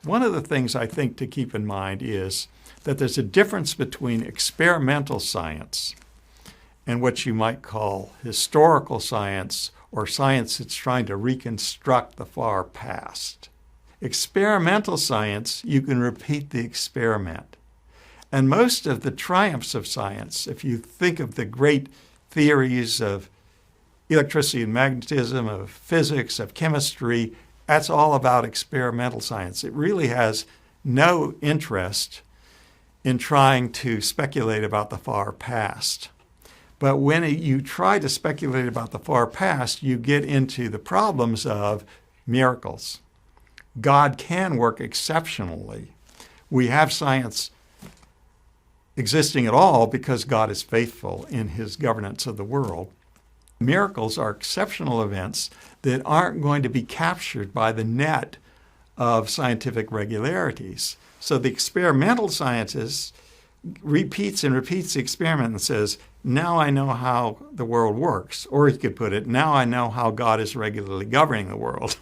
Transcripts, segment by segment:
One of the things I think to keep in mind is that there's a difference between experimental science and what you might call historical science, or science that's trying to reconstruct the far past. Experimental science, you can repeat the experiment. And most of the triumphs of science, if you think of the great theories of electricity and magnetism, of physics, of chemistry, that's all about experimental science. It really has no interest in trying to speculate about the far past. But when you try to speculate about the far past, you get into the problems of miracles. God can work exceptionally. We have science existing at all because God is faithful in his governance of the world. Miracles are exceptional events that aren't going to be captured by the net of scientific regularities. So the experimental scientist repeats and repeats the experiment and says, now I know how the world works. Or he could put it, now I know how God is regularly governing the world.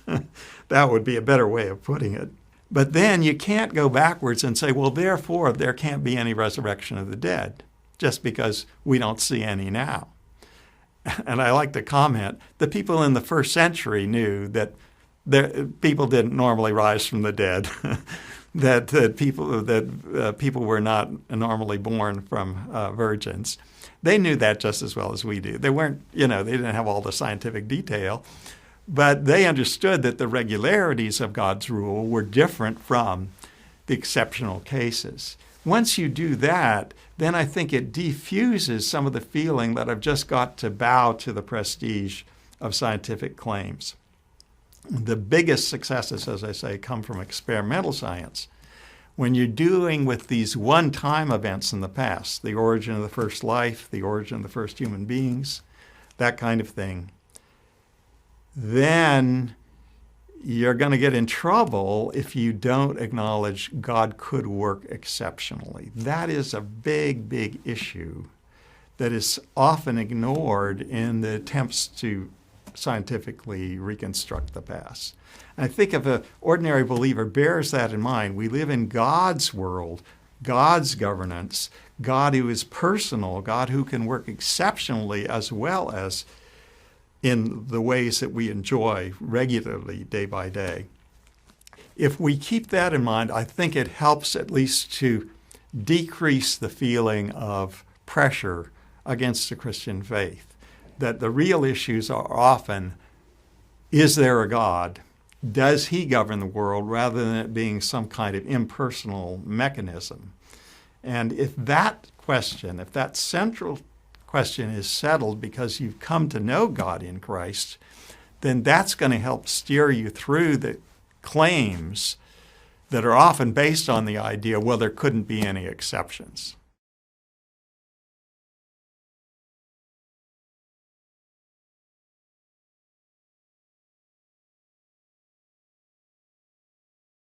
That would be a better way of putting it. But then you can't go backwards and say, well, therefore, there can't be any resurrection of the dead, just because we don't see any now. And I like to comment, the people in the first century knew that people didn't normally rise from the dead, that people were not normally born from virgins. They knew that just as well as we do. They weren't, they didn't have all the scientific detail, but they understood that the regularities of God's rule were different from the exceptional cases. Once you do that, then I think it diffuses some of the feeling that I've just got to bow to the prestige of scientific claims. The biggest successes, as I say, come from experimental science. When you're dealing with these one-time events in the past, the origin of the first life, the origin of the first human beings, that kind of thing, then you're going to get in trouble if you don't acknowledge God could work exceptionally. That is a big, big issue that is often ignored in the attempts to scientifically reconstruct the past. And I think if an ordinary believer bears that in mind, we live in God's world, God's governance, God who is personal, God who can work exceptionally as well as in the ways that we enjoy regularly day by day. If we keep that in mind, I think it helps at least to decrease the feeling of pressure against the Christian faith. That the real issues are often, is there a God? Does he govern the world, rather than it being some kind of impersonal mechanism? And if that question, if that central question is settled because you've come to know God in Christ, then that's going to help steer you through the claims that are often based on the idea, well, there couldn't be any exceptions.